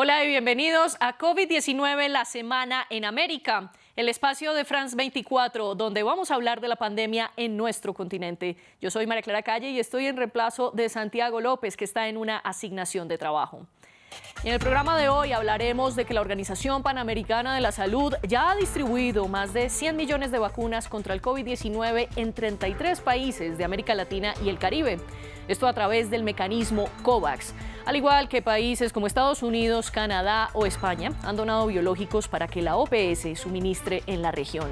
Hola y bienvenidos a COVID-19, la semana en América, el espacio de France 24, donde vamos a hablar de la pandemia en nuestro continente. Yo soy María Clara Calle y estoy en reemplazo de Santiago López, que está en una asignación de trabajo. Y en el programa de hoy hablaremos de que la Organización Panamericana de la Salud ya ha distribuido más de 100 millones de vacunas contra el COVID-19 en 33 países de América Latina y el Caribe. Esto a través del mecanismo COVAX. Al igual que países como Estados Unidos, Canadá o España, han donado biológicos para que la OPS suministre en la región.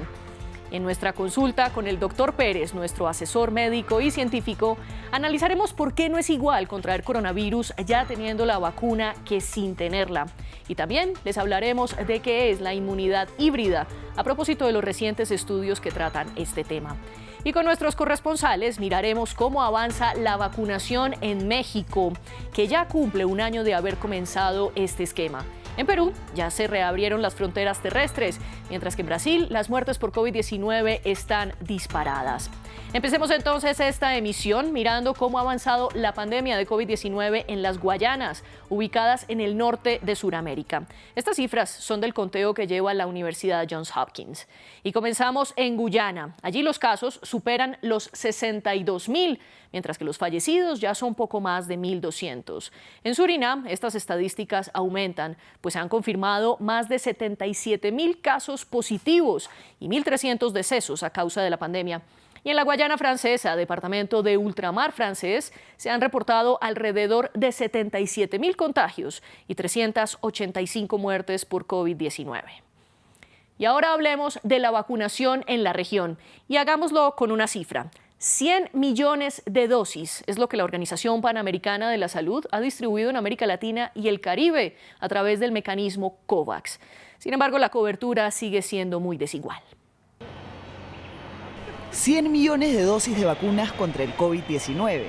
En nuestra consulta con el doctor Pérez, nuestro asesor médico y científico, analizaremos por qué no es igual contraer coronavirus ya teniendo la vacuna que sin tenerla. Y también les hablaremos de qué es la inmunidad híbrida, a propósito de los recientes estudios que tratan este tema. Y con nuestros corresponsales miraremos cómo avanza la vacunación en México, que ya cumple un año de haber comenzado este esquema. En Perú ya se reabrieron las fronteras terrestres, mientras que en Brasil las muertes por COVID-19 están disparadas. Empecemos entonces esta emisión mirando cómo ha avanzado la pandemia de COVID-19 en las Guayanas, ubicadas en el norte de Sudamérica. Estas cifras son del conteo que lleva la Universidad Johns Hopkins. Y comenzamos en Guyana. Allí los casos superan los 62.000, mientras que los fallecidos ya son poco más de 1.200. En Surinam, estas estadísticas aumentan, pues se han confirmado más de 77.000 casos positivos y 1.300 decesos a causa de la pandemia. Y en la Guayana Francesa, departamento de ultramar francés, se han reportado alrededor de 77.000 contagios y 385 muertes por COVID-19. Y ahora hablemos de la vacunación en la región y hagámoslo con una cifra. 100 millones de dosis es lo que la Organización Panamericana de la Salud ha distribuido en América Latina y el Caribe a través del mecanismo COVAX. Sin embargo, la cobertura sigue siendo muy desigual. 100 millones de dosis de vacunas contra el COVID-19.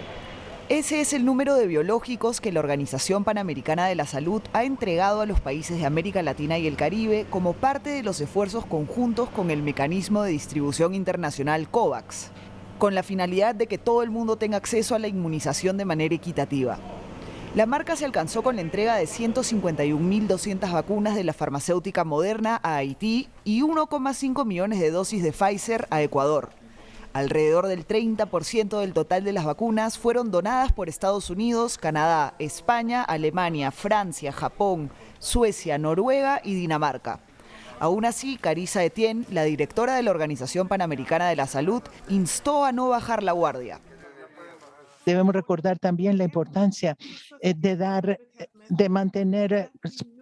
Ese es el número de biológicos que la Organización Panamericana de la Salud ha entregado a los países de América Latina y el Caribe como parte de los esfuerzos conjuntos con el mecanismo de distribución internacional COVAX, con la finalidad de que todo el mundo tenga acceso a la inmunización de manera equitativa. La marca se alcanzó con la entrega de 151.200 vacunas de la farmacéutica Moderna a Haití y 1,5 millones de dosis de Pfizer a Ecuador. Alrededor del 30% del total de las vacunas fueron donadas por Estados Unidos, Canadá, España, Alemania, Francia, Japón, Suecia, Noruega y Dinamarca. Aún así, Carissa Etienne, la directora de la Organización Panamericana de la Salud, instó a no bajar la guardia. Debemos recordar también la importancia de mantener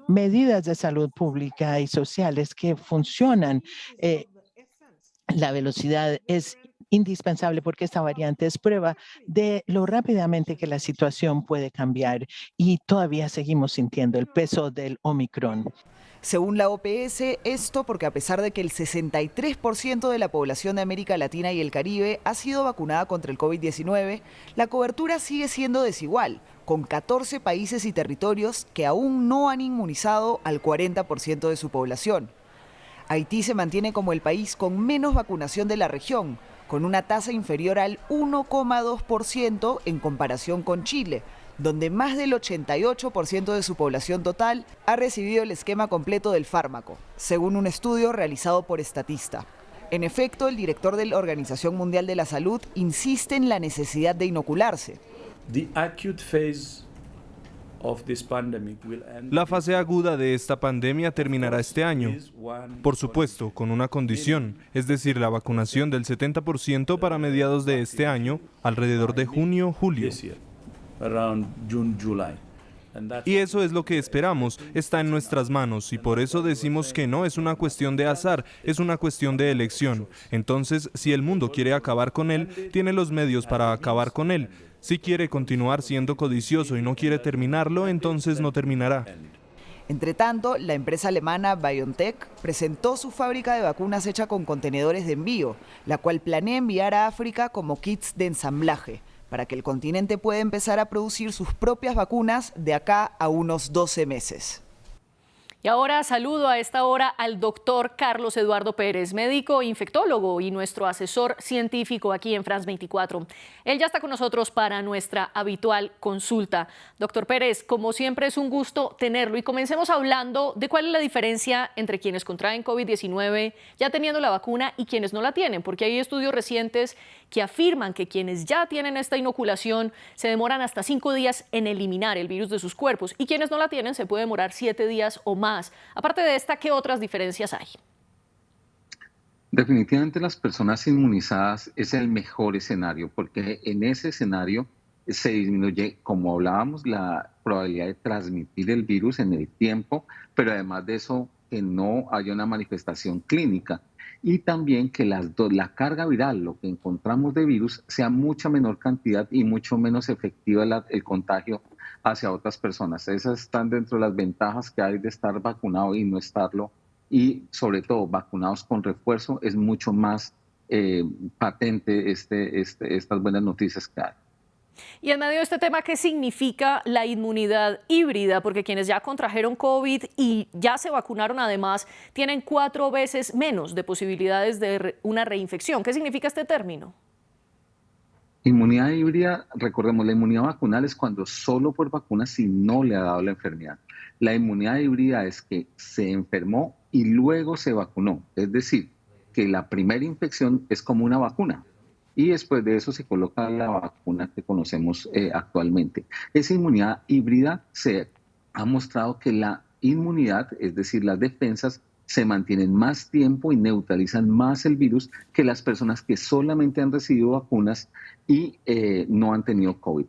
medidas de salud pública y sociales que funcionan. La velocidad es indispensable porque esta variante es prueba de lo rápidamente que la situación puede cambiar y todavía seguimos sintiendo el peso del Omicron. Según la OPS, esto porque a pesar de que el 63% de la población de América Latina y el Caribe ha sido vacunada contra el COVID-19, la cobertura sigue siendo desigual, con 14 países y territorios que aún no han inmunizado al 40% de su población. Haití se mantiene como el país con menos vacunación de la región, con una tasa inferior al 1,2% en comparación con Chile, donde más del 88% de su población total ha recibido el esquema completo del fármaco, según un estudio realizado por Statista. En efecto, el director de la Organización Mundial de la Salud insiste en la necesidad de inocularse. La fase aguda de esta pandemia terminará este año, por supuesto, con una condición, es decir, la vacunación del 70% para mediados de este año, alrededor de junio-julio. Y eso es lo que esperamos, está en nuestras manos y por eso decimos que no es una cuestión de azar, es una cuestión de elección. Entonces, si el mundo quiere acabar con él, tiene los medios para acabar con él. Si quiere continuar siendo codicioso y no quiere terminarlo, entonces no terminará. Entre tanto, la empresa alemana BioNTech presentó su fábrica de vacunas hecha con contenedores de envío, la cual planea enviar a África como kits de ensamblaje, para que el continente pueda empezar a producir sus propias vacunas de acá a unos 12 meses. Y ahora saludo a esta hora al doctor Carlos Eduardo Pérez, médico infectólogo y nuestro asesor científico aquí en France 24. Él ya está con nosotros para nuestra habitual consulta. Doctor Pérez, como siempre es un gusto tenerlo y comencemos hablando de cuál es la diferencia entre quienes contraen COVID-19 ya teniendo la vacuna y quienes no la tienen, porque hay estudios recientes que afirman que quienes ya tienen esta inoculación se demoran hasta 5 días en eliminar el virus de sus cuerpos y quienes no la tienen se puede demorar 7 días o más. Aparte de esta, ¿qué otras diferencias hay? Definitivamente las personas inmunizadas es el mejor escenario porque en ese escenario se disminuye, como hablábamos, la probabilidad de transmitir el virus en el tiempo, pero además de eso que no haya una manifestación clínica y también que la carga viral, lo que encontramos de virus, sea mucha menor cantidad y mucho menos efectiva el contagio hacia otras personas. Esas están dentro de las ventajas que hay de estar vacunado y no estarlo, y sobre todo vacunados con refuerzo es mucho más patente estas buenas noticias que hay. Y en medio de este tema, ¿qué significa la inmunidad híbrida? Porque quienes ya contrajeron COVID y ya se vacunaron además, tienen 4 veces menos de posibilidades de una reinfección. ¿Qué significa este término? Inmunidad híbrida, recordemos, la inmunidad vacunal es cuando solo por vacuna si no le ha dado la enfermedad. La inmunidad híbrida es que se enfermó y luego se vacunó. Es decir, que la primera infección es como una vacuna y después de eso se coloca la vacuna que conocemos actualmente. Esa inmunidad híbrida se ha mostrado que la inmunidad, es decir, las defensas, se mantienen más tiempo y neutralizan más el virus que las personas que solamente han recibido vacunas y no han tenido COVID.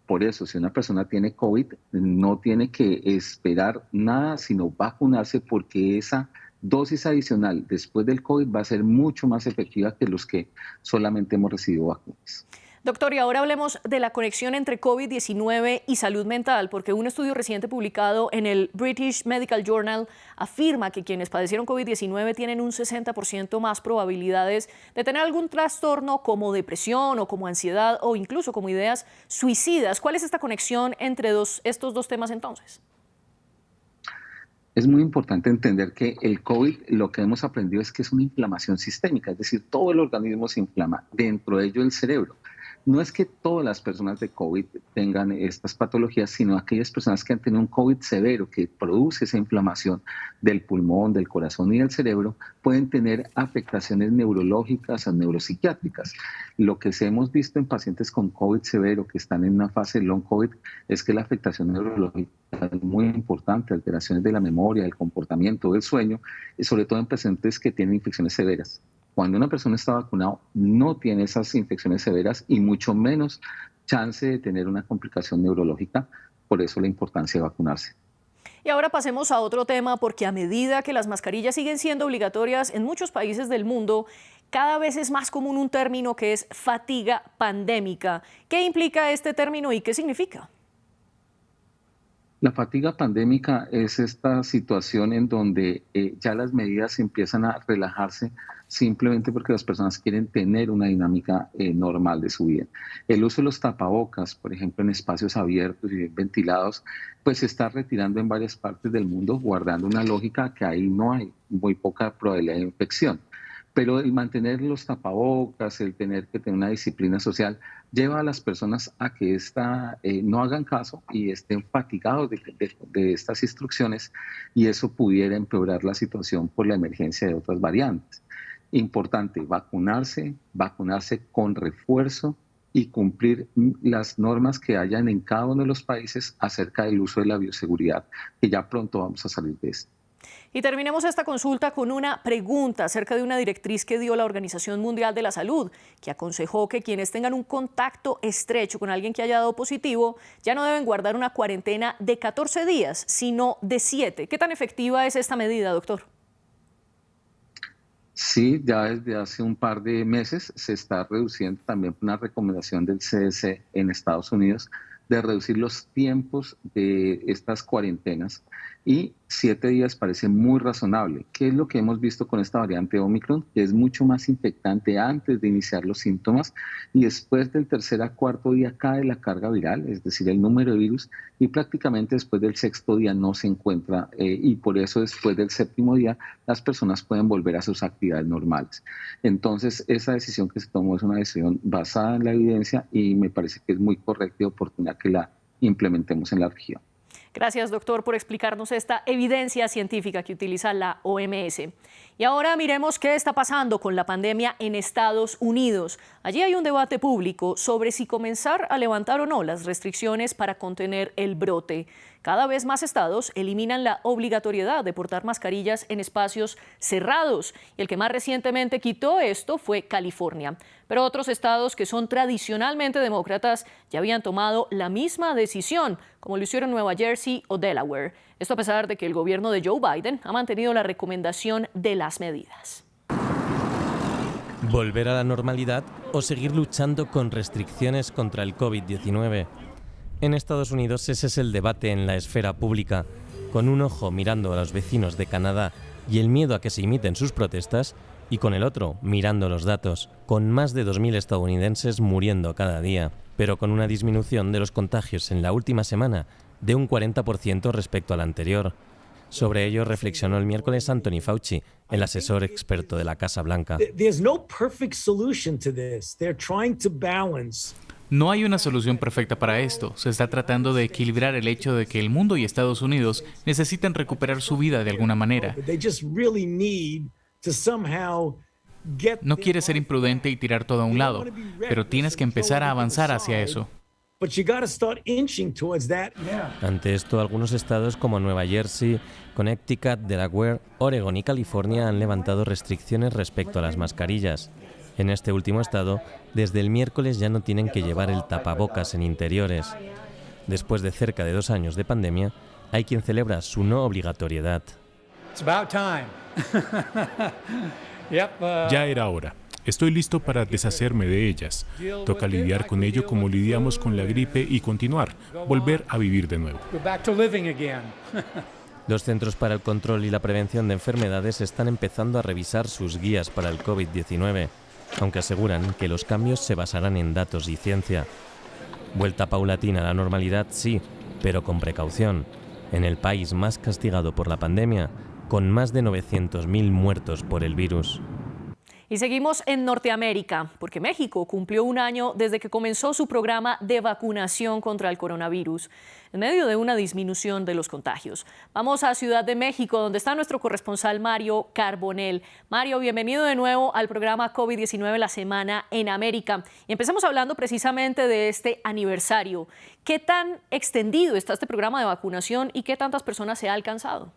Por eso, si una persona tiene COVID, no tiene que esperar nada, sino vacunarse porque esa dosis adicional después del COVID va a ser mucho más efectiva que los que solamente hemos recibido vacunas. Doctor, y ahora hablemos de la conexión entre COVID-19 y salud mental, porque un estudio reciente publicado en el British Medical Journal afirma que quienes padecieron COVID-19 tienen un 60% más probabilidades de tener algún trastorno como depresión o como ansiedad o incluso como ideas suicidas. ¿Cuál es esta conexión entre estos dos temas entonces? Es muy importante entender que el COVID, lo que hemos aprendido es que es una inflamación sistémica, es decir, todo el organismo se inflama, dentro de ello el cerebro. No es que todas las personas de COVID tengan estas patologías, sino aquellas personas que han tenido un COVID severo que produce esa inflamación del pulmón, del corazón y del cerebro, pueden tener afectaciones neurológicas o neuropsiquiátricas. Lo que hemos visto en pacientes con COVID severo que están en una fase de long COVID es que la afectación neurológica es muy importante, alteraciones de la memoria, del comportamiento, del sueño, y sobre todo en pacientes que tienen infecciones severas. Cuando una persona está vacunada no tiene esas infecciones severas y mucho menos chance de tener una complicación neurológica, por eso la importancia de vacunarse. Y ahora pasemos a otro tema, porque a medida que las mascarillas siguen siendo obligatorias en muchos países del mundo, cada vez es más común un término que es fatiga pandémica. ¿Qué implica este término y qué significa? La fatiga pandémica es esta situación en donde ya las medidas empiezan a relajarse simplemente porque las personas quieren tener una dinámica normal de su vida. El uso de los tapabocas, por ejemplo, en espacios abiertos y bien ventilados, pues se está retirando en varias partes del mundo, guardando una lógica que ahí no hay muy poca probabilidad de infección. Pero el mantener los tapabocas, el tener que tener una disciplina social, lleva a las personas a que no hagan caso y estén fatigados de estas instrucciones, y eso pudiera empeorar la situación por la emergencia de otras variantes. Importante, vacunarse con refuerzo y cumplir las normas que hayan en cada uno de los países acerca del uso de la bioseguridad, que ya pronto vamos a salir de esto. Y terminemos esta consulta con una pregunta acerca de una directriz que dio la Organización Mundial de la Salud, que aconsejó que quienes tengan un contacto estrecho con alguien que haya dado positivo ya no deben guardar una cuarentena de 14 días, sino de 7. ¿Qué tan efectiva es esta medida, doctor? Sí, ya desde hace un par de meses se está reduciendo también una recomendación del CDC en Estados Unidos de reducir los tiempos de estas cuarentenas. y 7 días parece muy razonable. ¿Qué es lo que hemos visto con esta variante Omicron? Que es mucho más infectante antes de iniciar los síntomas y después del tercer a cuarto día cae la carga viral, es decir, el número de virus, y prácticamente después del sexto día no se encuentra y por eso después del séptimo día las personas pueden volver a sus actividades normales. Entonces, esa decisión que se tomó es una decisión basada en la evidencia y me parece que es muy correcta y oportuna que la implementemos en la región. Gracias, doctor, por explicarnos esta evidencia científica que utiliza la OMS. Y ahora miremos qué está pasando con la pandemia en Estados Unidos. Allí hay un debate público sobre si comenzar a levantar o no las restricciones para contener el brote. Cada vez más estados eliminan la obligatoriedad de portar mascarillas en espacios cerrados. Y el que más recientemente quitó esto fue California. Pero otros estados que son tradicionalmente demócratas ya habían tomado la misma decisión, como lo hicieron Nueva Jersey o Delaware. Esto a pesar de que el gobierno de Joe Biden ha mantenido la recomendación de las medidas. ¿Volver a la normalidad o seguir luchando con restricciones contra el COVID-19? En Estados Unidos ese es el debate en la esfera pública, con un ojo mirando a los vecinos de Canadá y el miedo a que se imiten sus protestas, y con el otro mirando los datos, con más de 2.000 estadounidenses muriendo cada día, pero con una disminución de los contagios en la última semana de un 40% respecto al anterior. Sobre ello reflexionó el miércoles Anthony Fauci, el asesor experto de la Casa Blanca. No hay una solución perfecta para esto. Se está tratando de equilibrar el hecho de que el mundo y Estados Unidos necesitan recuperar su vida de alguna manera. No quieres ser imprudente y tirar todo a un lado, pero tienes que empezar a avanzar hacia eso. Ante esto, algunos estados como Nueva Jersey, Connecticut, Delaware, Oregon y California han levantado restricciones respecto a las mascarillas. En este último estado, desde el miércoles ya no tienen que llevar el tapabocas en interiores. Después de cerca de 2 años de pandemia, hay quien celebra su no obligatoriedad. Ya era hora. Estoy listo para deshacerme de ellas. Toca lidiar con ello como lidiamos con la gripe y continuar, volver a vivir de nuevo. Los Centros para el Control y la Prevención de Enfermedades están empezando a revisar sus guías para el COVID-19, aunque aseguran que los cambios se basarán en datos y ciencia. Vuelta paulatina a la normalidad, sí, pero con precaución. En el país más castigado por la pandemia, con más de 900.000 muertos por el virus. Y seguimos en Norteamérica, porque México cumplió 1 año desde que comenzó su programa de vacunación contra el coronavirus, en medio de una disminución de los contagios. Vamos a Ciudad de México, donde está nuestro corresponsal Mario Carbonell. Mario, bienvenido de nuevo al programa COVID-19 La Semana en América. Y empecemos hablando precisamente de este aniversario. ¿Qué tan extendido está este programa de vacunación y qué tantas personas se ha alcanzado?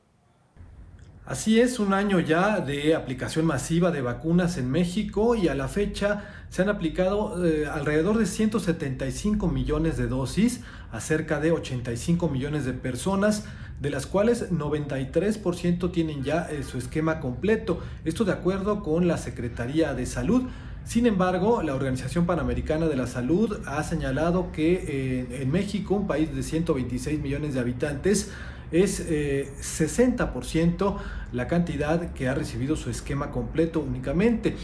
Así es, 1 año ya de aplicación masiva de vacunas en México y a la fecha se han aplicado alrededor de 175 millones de dosis a cerca de 85 millones de personas, de las cuales 93% tienen ya su esquema completo. Esto de acuerdo con la Secretaría de Salud. Sin embargo, la Organización Panamericana de la Salud ha señalado que en México, un país de 126 millones de habitantes, es 60% la cantidad que ha recibido su esquema completo únicamente.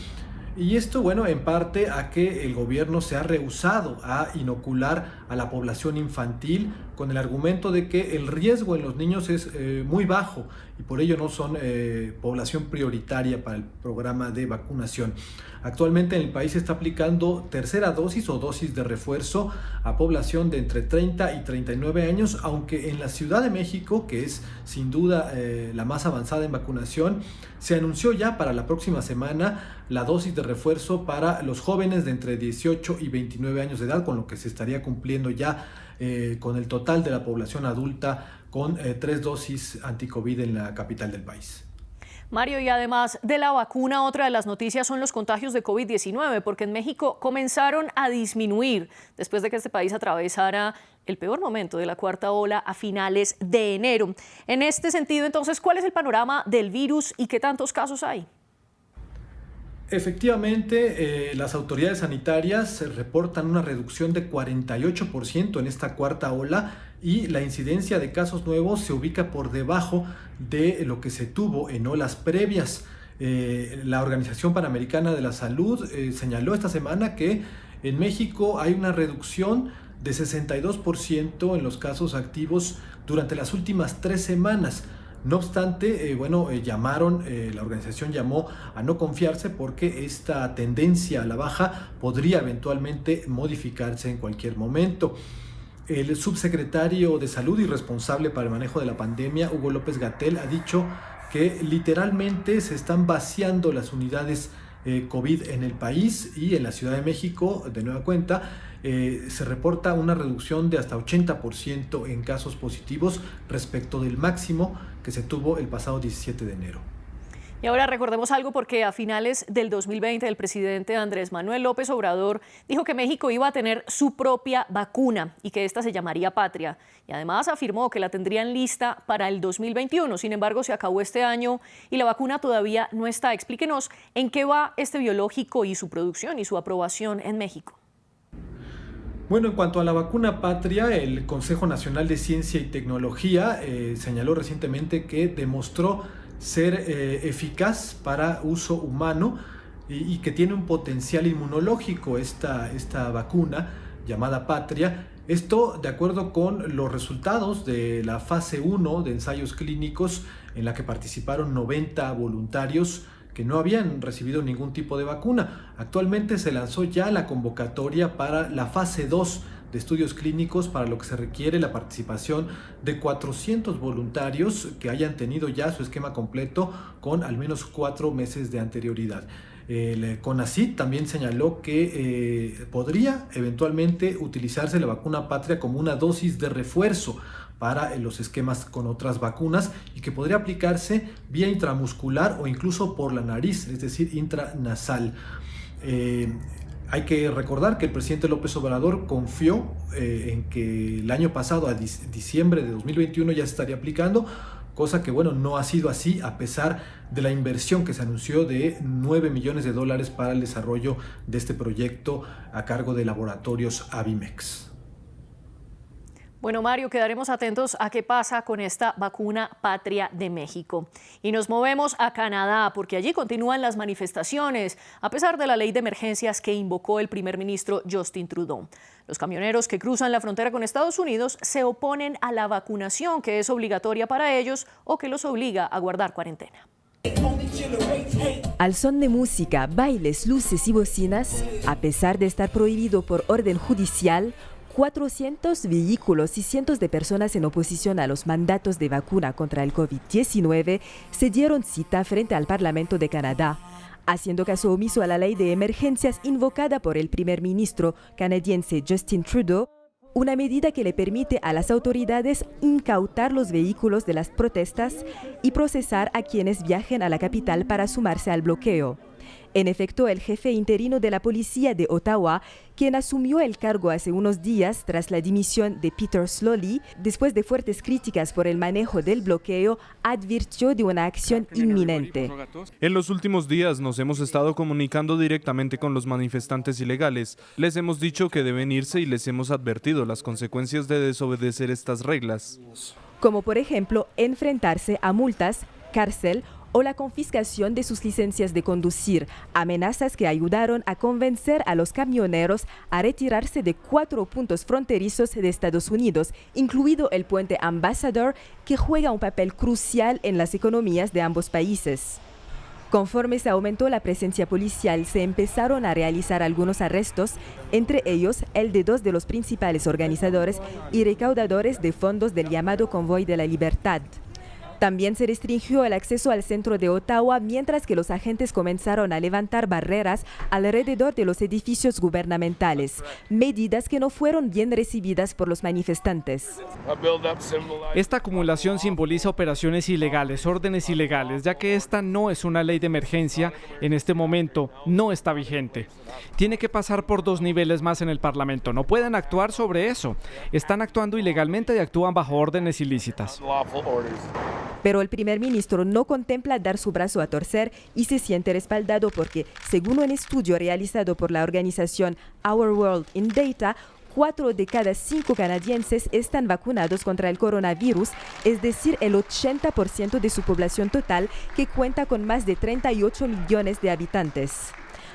Y esto, bueno, en parte a que el gobierno se ha rehusado a inocular a la población infantil con el argumento de que el riesgo en los niños es muy bajo y por ello no son población prioritaria para el programa de vacunación. Actualmente en el país se está aplicando tercera dosis o dosis de refuerzo a población de entre 30 y 39 años, aunque en la Ciudad de México, que es sin duda la más avanzada en vacunación, se anunció ya para la próxima semana la dosis de refuerzo para los jóvenes de entre 18 y 29 años de edad, con lo que se estaría cumpliendo ya con el total de la población adulta con 3 dosis anti-COVID en la capital del país. Mario, y además de la vacuna, otra de las noticias son los contagios de COVID-19, porque en México comenzaron a disminuir después de que este país atravesara el peor momento de la 4ª ola a finales de enero. En este sentido, entonces, ¿cuál es el panorama del virus y qué tantos casos hay? Efectivamente, las autoridades sanitarias reportan una reducción de 48% en esta cuarta ola y la incidencia de casos nuevos se ubica por debajo de lo que se tuvo en olas previas. La Organización Panamericana de la Salud señaló esta semana que en México hay una reducción de 62% en los casos activos durante las últimas 3 semanas. No obstante, la organización llamó a no confiarse porque esta tendencia a la baja podría eventualmente modificarse en cualquier momento. El subsecretario de Salud y responsable para el manejo de la pandemia, Hugo López-Gatell, ha dicho que literalmente se están vaciando las unidades COVID en el país, y en la Ciudad de México, de nueva cuenta, se reporta una reducción de hasta 80% en casos positivos respecto del máximo que se tuvo el pasado 17 de enero. Y ahora recordemos algo, porque a finales del 2020 el presidente Andrés Manuel López Obrador dijo que México iba a tener su propia vacuna y que esta se llamaría Patria. Y además afirmó que la tendrían lista para el 2021. Sin embargo, se acabó este año y la vacuna todavía no está. Explíquenos en qué va este biológico y su producción y su aprobación en México. Bueno, en cuanto a la vacuna Patria, el Consejo Nacional de Ciencia y Tecnología señaló recientemente que demostró ser eficaz para uso humano y que tiene un potencial inmunológico esta vacuna llamada Patria. Esto de acuerdo con los resultados de la fase 1 de ensayos clínicos, en la que participaron 90 voluntarios que no habían recibido ningún tipo de vacuna. Actualmente se lanzó ya la convocatoria para la fase 2 de estudios clínicos, para lo que se requiere la participación de 400 voluntarios que hayan tenido ya su esquema completo con al menos 4 meses de anterioridad. El CONACYT también señaló que podría eventualmente utilizarse la vacuna Patria como una dosis de refuerzo para los esquemas con otras vacunas, y que podría aplicarse vía intramuscular o incluso por la nariz, es decir, intranasal. Hay que recordar que el presidente López Obrador confió en que el año pasado, a diciembre de 2021, ya se estaría aplicando, cosa que no ha sido así, a pesar de la inversión que se anunció de $9 millones para el desarrollo de este proyecto a cargo de Laboratorios Avimex. Bueno, Mario, quedaremos atentos a qué pasa con esta vacuna Patria de México. Y nos movemos a Canadá, porque allí continúan las manifestaciones, a pesar de la ley de emergencias que invocó el primer ministro Justin Trudeau. Los camioneros que cruzan la frontera con Estados Unidos se oponen a la vacunación, que es obligatoria para ellos o que los obliga a guardar cuarentena. Al son de música, bailes, luces y bocinas, a pesar de estar prohibido por orden judicial, 400 vehículos y cientos de personas en oposición a los mandatos de vacuna contra el COVID-19 se dieron cita frente al Parlamento de Canadá, haciendo caso omiso a la ley de emergencias invocada por el primer ministro canadiense Justin Trudeau, una medida que le permite a las autoridades incautar los vehículos de las protestas y procesar a quienes viajen a la capital para sumarse al bloqueo. En efecto, el jefe interino de la policía de Ottawa, quien asumió el cargo hace unos días tras la dimisión de Peter Sloly, después de fuertes críticas por el manejo del bloqueo, advirtió de una acción inminente. En los últimos días nos hemos estado comunicando directamente con los manifestantes ilegales. Les hemos dicho que deben irse y les hemos advertido las consecuencias de desobedecer estas reglas. Como por ejemplo, enfrentarse a multas, cárcel o la confiscación de sus licencias de conducir, amenazas que ayudaron a convencer a los camioneros a retirarse de 4 puntos fronterizos de Estados Unidos, incluido el puente Ambassador, que juega un papel crucial en las economías de ambos países. Conforme se aumentó la presencia policial, se empezaron a realizar algunos arrestos, entre ellos el de 2 de los principales organizadores y recaudadores de fondos del llamado Convoy de la Libertad. También se restringió el acceso al centro de Ottawa, mientras que los agentes comenzaron a levantar barreras alrededor de los edificios gubernamentales, medidas que no fueron bien recibidas por los manifestantes. Esta acumulación simboliza operaciones ilegales, órdenes ilegales, ya que esta no es una ley de emergencia, en este momento no está vigente. Tiene que pasar por 2 niveles más en el Parlamento. No pueden actuar sobre eso. Están actuando ilegalmente y actúan bajo órdenes ilícitas. Pero el primer ministro no contempla dar su brazo a torcer y se siente respaldado porque, según un estudio realizado por la organización Our World in Data, 4 de cada 5 canadienses están vacunados contra el coronavirus, es decir, el 80% de su población total, que cuenta con más de 38 millones de habitantes.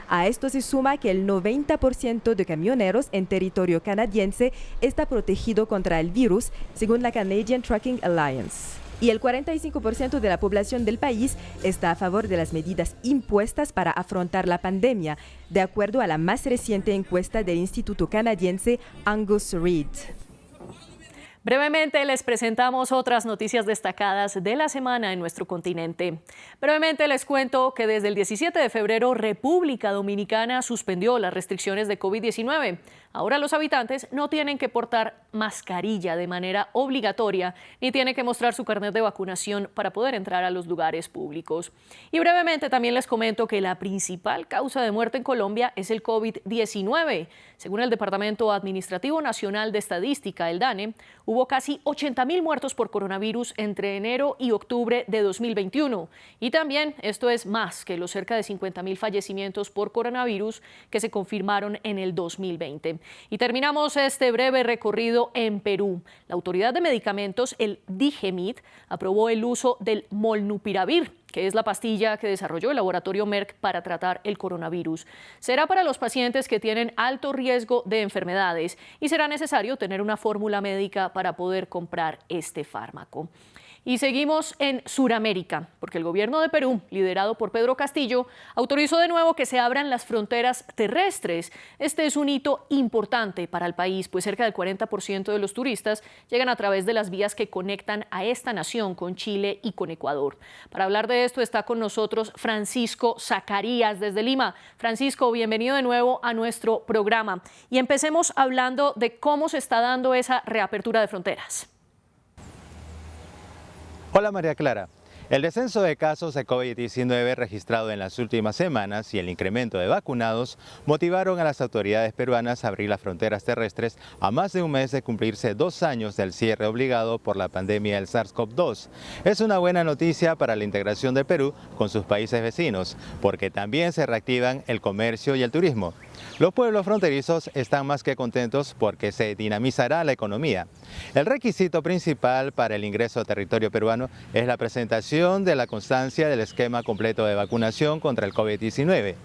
A esto se suma que el 90% de camioneros en territorio canadiense está protegido contra el virus, según la Canadian Trucking Alliance. Y el 45% de la población del país está a favor de las medidas impuestas para afrontar la pandemia, de acuerdo a la más reciente encuesta del Instituto Canadiense Angus Reid. Brevemente les presentamos otras noticias destacadas de la semana en nuestro continente. Brevemente les cuento que desde el 17 de febrero República Dominicana suspendió las restricciones de COVID-19. Ahora los habitantes no tienen que portar mascarilla de manera obligatoria ni tienen que mostrar su carnet de vacunación para poder entrar a los lugares públicos. Y brevemente también les comento que la principal causa de muerte en Colombia es el COVID-19. Según el Departamento Administrativo Nacional de Estadística, el DANE, hubo casi 80.000 muertos por coronavirus entre enero y octubre de 2021. Y también esto es más que los cerca de 50.000 fallecimientos por coronavirus que se confirmaron en el 2020. Y terminamos este breve recorrido en Perú. La Autoridad de Medicamentos, el DIGEMIT, aprobó el uso del molnupiravir, que es la pastilla que desarrolló el laboratorio Merck para tratar el coronavirus. Será para los pacientes que tienen alto riesgo de enfermedades y será necesario tener una fórmula médica para poder comprar este fármaco. Y seguimos en Sudamérica, porque el gobierno de Perú, liderado por Pedro Castillo, autorizó de nuevo que se abran las fronteras terrestres. Este es un hito importante para el país, pues cerca del 40% de los turistas llegan a través de las vías que conectan a esta nación con Chile y con Ecuador. Para hablar de esto está con nosotros Francisco Zacarías desde Lima. Francisco, bienvenido de nuevo a nuestro programa. Y empecemos hablando de cómo se está dando esa reapertura de fronteras. Hola María Clara. El descenso de casos de COVID-19 registrado en las últimas semanas y el incremento de vacunados motivaron a las autoridades peruanas a abrir las fronteras terrestres a más de un mes de cumplirse 2 años del cierre obligado por la pandemia del SARS-CoV-2. Es una buena noticia para la integración de Perú con sus países vecinos, porque también se reactivan el comercio y el turismo. Los pueblos fronterizos están más que contentos porque se dinamizará la economía. El requisito principal para el ingreso a territorio peruano es la presentación de la constancia del esquema completo de vacunación contra el COVID-19.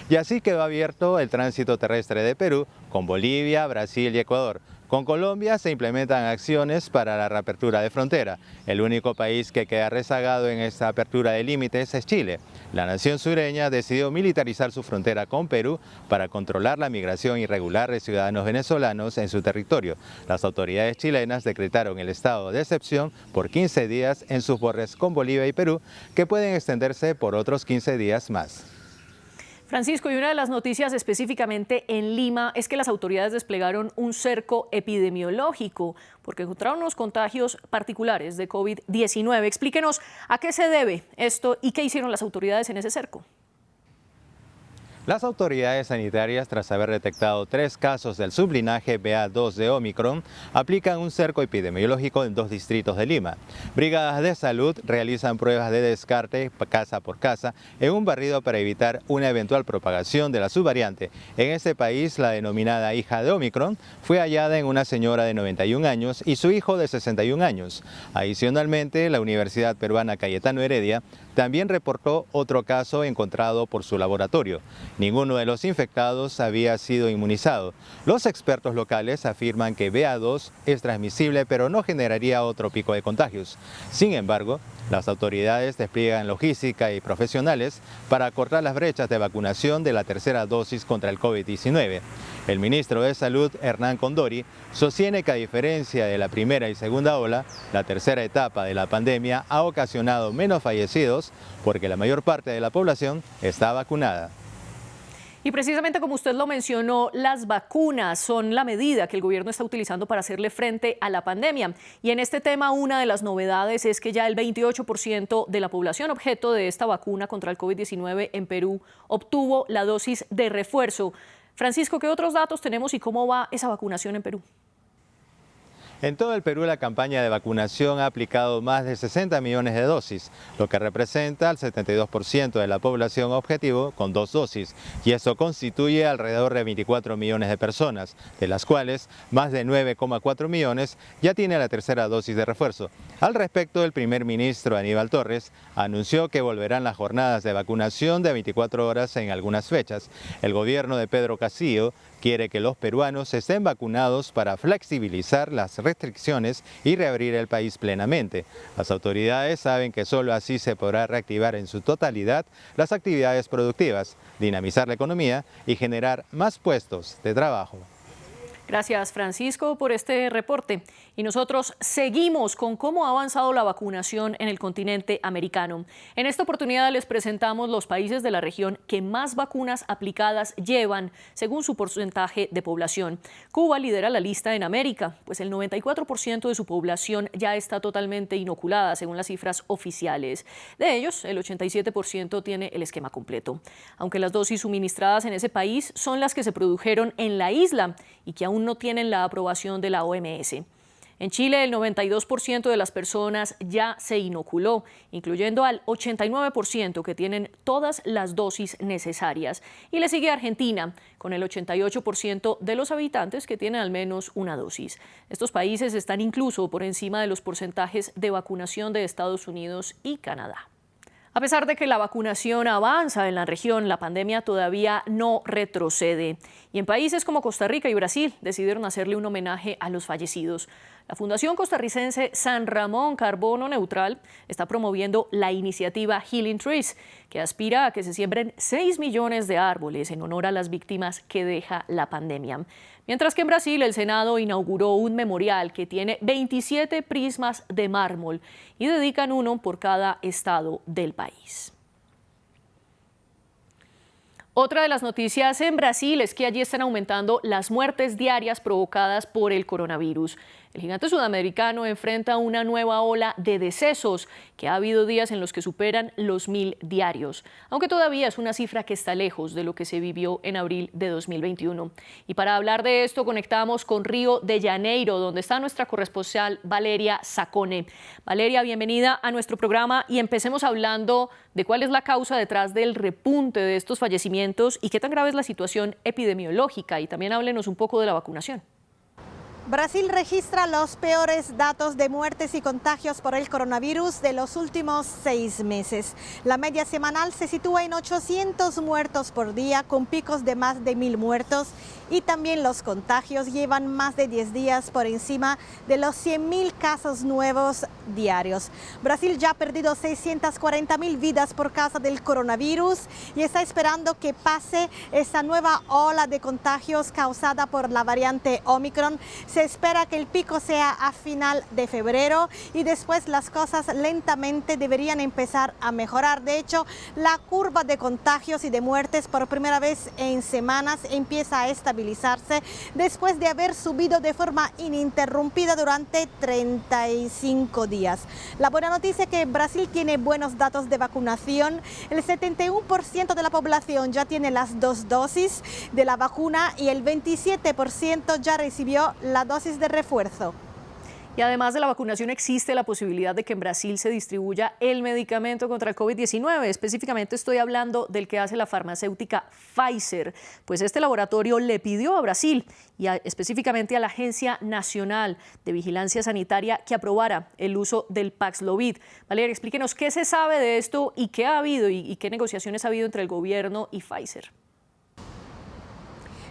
Y así quedó abierto el tránsito terrestre de Perú con Bolivia, Brasil y Ecuador. Con Colombia se implementan acciones para la reapertura de frontera. El único país que queda rezagado en esta apertura de límites es Chile. La nación sureña decidió militarizar su frontera con Perú para controlar la migración irregular de ciudadanos venezolanos en su territorio. Las autoridades chilenas decretaron el estado de excepción por 15 días en sus bordes con Bolivia y Perú, que pueden extenderse por otros 15 días más. Francisco, y una de las noticias específicamente en Lima es que las autoridades desplegaron un cerco epidemiológico porque encontraron unos contagios particulares de COVID-19. Explíquenos a qué se debe esto y qué hicieron las autoridades en ese cerco. Las autoridades sanitarias, tras haber detectado 3 casos del sublinaje BA2 de Omicron, aplican un cerco epidemiológico en 2 distritos de Lima. Brigadas de salud realizan pruebas de descarte casa por casa en un barrido para evitar una eventual propagación de la subvariante. En este país, la denominada hija de Omicron fue hallada en una señora de 91 años y su hijo de 61 años. Adicionalmente, la Universidad Peruana Cayetano Heredia también reportó otro caso encontrado por su laboratorio. Ninguno de los infectados había sido inmunizado. Los expertos locales afirman que BA2 es transmisible, pero no generaría otro pico de contagios. Sin embargo, las autoridades despliegan logística y profesionales para acortar las brechas de vacunación de la tercera dosis contra el COVID-19. El ministro de Salud, Hernán Condori, sostiene que a diferencia de la primera y segunda ola, la tercera etapa de la pandemia ha ocasionado menos fallecidos porque la mayor parte de la población está vacunada. Y precisamente como usted lo mencionó, las vacunas son la medida que el gobierno está utilizando para hacerle frente a la pandemia. Y en este tema, una de las novedades es que ya el 28% de la población objeto de esta vacuna contra el COVID-19 en Perú obtuvo la dosis de refuerzo. Francisco, ¿qué otros datos tenemos y cómo va esa vacunación en Perú? En todo el Perú, la campaña de vacunación ha aplicado más de 60 millones de dosis, lo que representa al 72% de la población objetivo con 2 dosis, y eso constituye alrededor de 24 millones de personas, de las cuales más de 9,4 millones ya tiene la tercera dosis de refuerzo. Al respecto, el primer ministro Aníbal Torres anunció que volverán las jornadas de vacunación de 24 horas en algunas fechas. El gobierno de Pedro Castillo quiere que los peruanos estén vacunados para flexibilizar las restricciones y reabrir el país plenamente. Las autoridades saben que solo así se podrá reactivar en su totalidad las actividades productivas, dinamizar la economía y generar más puestos de trabajo. Gracias, Francisco, por este reporte. Y nosotros seguimos con cómo ha avanzado la vacunación en el continente americano. En esta oportunidad les presentamos los países de la región que más vacunas aplicadas llevan según su porcentaje de población. Cuba lidera la lista en América, pues el 94% de su población ya está totalmente inoculada según las cifras oficiales. De ellos, el 87% tiene el esquema completo. Aunque las dosis suministradas en ese país son las que se produjeron en la isla y que aún no tienen la aprobación de la OMS. En Chile, el 92% de las personas ya se inoculó, incluyendo al 89% que tienen todas las dosis necesarias. Y le sigue Argentina, con el 88% de los habitantes que tienen al menos una dosis. Estos países están incluso por encima de los porcentajes de vacunación de Estados Unidos y Canadá. A pesar de que la vacunación avanza en la región, la pandemia todavía no retrocede. Y en países como Costa Rica y Brasil decidieron hacerle un homenaje a los fallecidos. La Fundación Costarricense San Ramón Carbono Neutral está promoviendo la iniciativa Healing Trees, que aspira a que se siembren 6 millones de árboles en honor a las víctimas que deja la pandemia. Mientras que en Brasil el Senado inauguró un memorial que tiene 27 prismas de mármol y dedican uno por cada estado del país. Otra de las noticias en Brasil es que allí están aumentando las muertes diarias provocadas por el coronavirus. El gigante sudamericano enfrenta una nueva ola de decesos, que ha habido días en los que superan los 1000 diarios, aunque todavía es una cifra que está lejos de lo que se vivió en abril de 2021. Y para hablar de esto conectamos con Río de Janeiro, donde está nuestra corresponsal Valeria Sacone. Valeria, bienvenida a nuestro programa y empecemos hablando de cuál es la causa detrás del repunte de estos fallecimientos y qué tan grave es la situación epidemiológica, y también háblenos un poco de la vacunación. Brasil registra los peores datos de muertes y contagios por el coronavirus de los últimos 6 meses. La media semanal se sitúa en 800 muertos por día, con picos de más de 1000 muertos. Y también los contagios llevan más de 10 días por encima de los 100.000 casos nuevos diarios. Brasil ya ha perdido 640.000 vidas por causa del coronavirus y está esperando que pase esta nueva ola de contagios causada por la variante Omicron. Se espera que el pico sea a final de febrero y después las cosas lentamente deberían empezar a mejorar. De hecho, la curva de contagios y de muertes por primera vez en semanas empieza a estabilizarse después de haber subido de forma ininterrumpida durante 35 días. La buena noticia es que Brasil tiene buenos datos de vacunación. El 71% de la población ya tiene las 2 dosis de la vacuna y el 27% ya recibió la dosis de refuerzo. Y además de la vacunación, existe la posibilidad de que en Brasil se distribuya el medicamento contra el COVID-19. Específicamente estoy hablando del que hace la farmacéutica Pfizer, pues este laboratorio le pidió a Brasil y específicamente a la Agencia Nacional de Vigilancia Sanitaria que aprobara el uso del Paxlovid. Valeria, explíquenos qué se sabe de esto y qué ha habido y qué negociaciones ha habido entre el gobierno y Pfizer.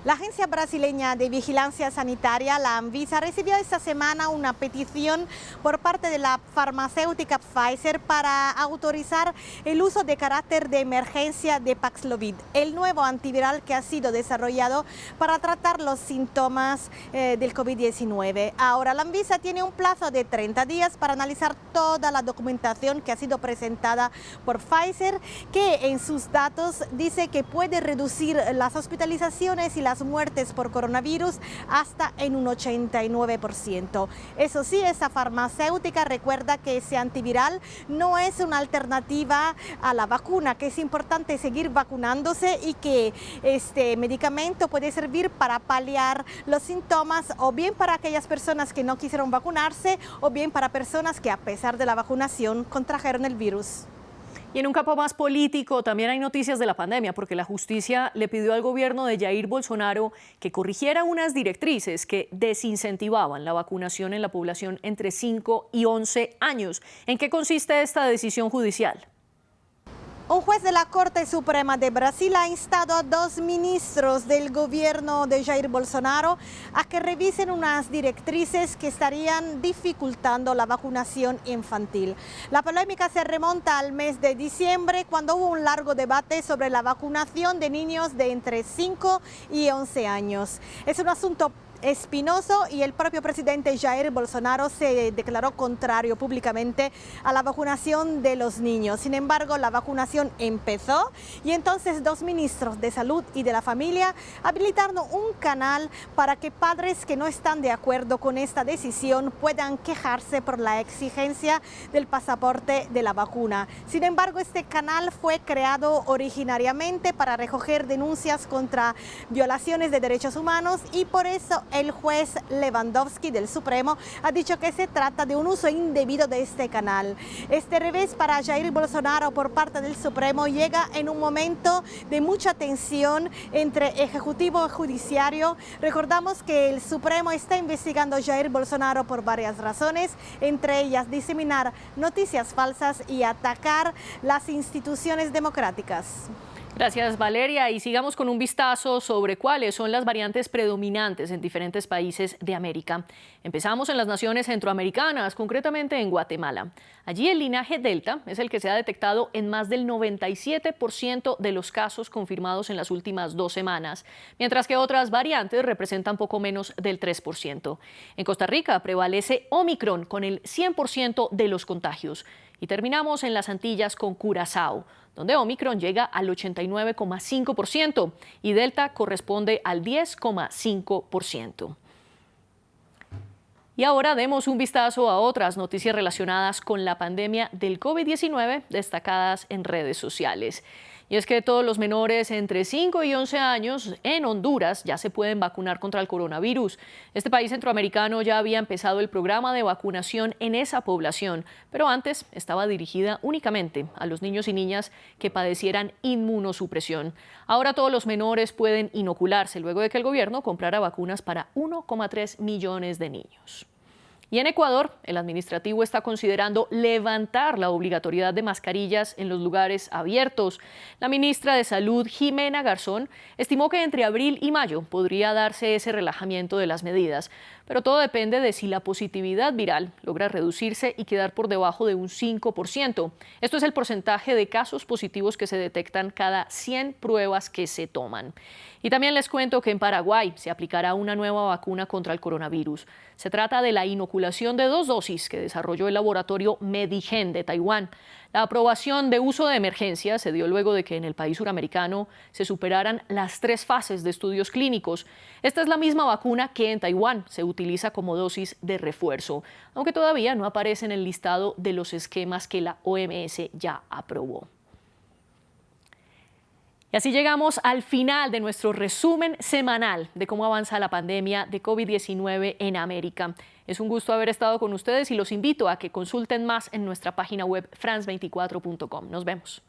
La Agencia Brasileña de Vigilancia Sanitaria, la Anvisa, recibió esta semana una petición por parte de la farmacéutica Pfizer para autorizar el uso de carácter de emergencia de Paxlovid, el nuevo antiviral que ha sido desarrollado para tratar los síntomas del COVID-19. Ahora, la Anvisa tiene un plazo de 30 días para analizar toda la documentación que ha sido presentada por Pfizer, que en sus datos dice que puede reducir las hospitalizaciones y las las muertes por coronavirus hasta en un 89%. Eso sí, esa farmacéutica recuerda que ese antiviral no es una alternativa a la vacuna, que es importante seguir vacunándose y que este medicamento puede servir para paliar los síntomas o bien para aquellas personas que no quisieron vacunarse o bien para personas que a pesar de la vacunación contrajeron el virus. Y en un campo más político también hay noticias de la pandemia, porque la justicia le pidió al gobierno de Jair Bolsonaro que corrigiera unas directrices que desincentivaban la vacunación en la población entre 5 y 11 años. ¿En qué consiste esta decisión judicial? Un juez de la Corte Suprema de Brasil ha instado a 2 ministros del gobierno de Jair Bolsonaro a que revisen unas directrices que estarían dificultando la vacunación infantil. La polémica se remonta al mes de diciembre, cuando hubo un largo debate sobre la vacunación de niños de entre 5 y 11 años. Es un asunto espinoso y el propio presidente Jair Bolsonaro se declaró contrario públicamente a la vacunación de los niños. Sin embargo, la vacunación empezó y entonces 2 ministros de Salud y de la Familia habilitaron un canal para que padres que no están de acuerdo con esta decisión puedan quejarse por la exigencia del pasaporte de la vacuna. Sin embargo, este canal fue creado originariamente para recoger denuncias contra violaciones de derechos humanos y por eso el juez Lewandowski del Supremo ha dicho que se trata de un uso indebido de este canal. Este revés para Jair Bolsonaro por parte del Supremo llega en un momento de mucha tensión entre Ejecutivo y Judiciario. Recordamos que el Supremo está investigando a Jair Bolsonaro por varias razones, entre ellas diseminar noticias falsas y atacar las instituciones democráticas. Gracias, Valeria. Y sigamos con un vistazo sobre cuáles son las variantes predominantes en diferentes países de América. Empezamos en las naciones centroamericanas, concretamente en Guatemala. Allí el linaje Delta es el que se ha detectado en más del 97% de los casos confirmados en las últimas 2 semanas, mientras que otras variantes representan poco menos del 3%. En Costa Rica prevalece Omicron con el 100% de los contagios. Y terminamos en las Antillas con Curazao, donde Omicron llega al 89,5% y Delta corresponde al 10,5%. Y ahora demos un vistazo a otras noticias relacionadas con la pandemia del COVID-19 destacadas en redes sociales. Y es que todos los menores entre 5 y 11 años en Honduras ya se pueden vacunar contra el coronavirus. Este país centroamericano ya había empezado el programa de vacunación en esa población, pero antes estaba dirigida únicamente a los niños y niñas que padecieran inmunosupresión. Ahora todos los menores pueden inocularse luego de que el gobierno comprara vacunas para 1,3 millones de niños. Y en Ecuador, el administrativo está considerando levantar la obligatoriedad de mascarillas en los lugares abiertos. La ministra de Salud, Jimena Garzón, estimó que entre abril y mayo podría darse ese relajamiento de las medidas, pero todo depende de si la positividad viral logra reducirse y quedar por debajo de un 5%. Esto es el porcentaje de casos positivos que se detectan cada 100 pruebas que se toman. Y también les cuento que en Paraguay se aplicará una nueva vacuna contra el coronavirus. Se trata de la inoculación de 2 dosis que desarrolló el laboratorio Medigen de Taiwán. La aprobación de uso de emergencia se dio luego de que en el país suramericano se superaran las 3 fases de estudios clínicos. Esta es la misma vacuna que en Taiwán se utiliza como dosis de refuerzo, aunque todavía no aparece en el listado de los esquemas que la OMS ya aprobó. Y así llegamos al final de nuestro resumen semanal de cómo avanza la pandemia de COVID-19 en América. Es un gusto haber estado con ustedes y los invito a que consulten más en nuestra página web france24.com. Nos vemos.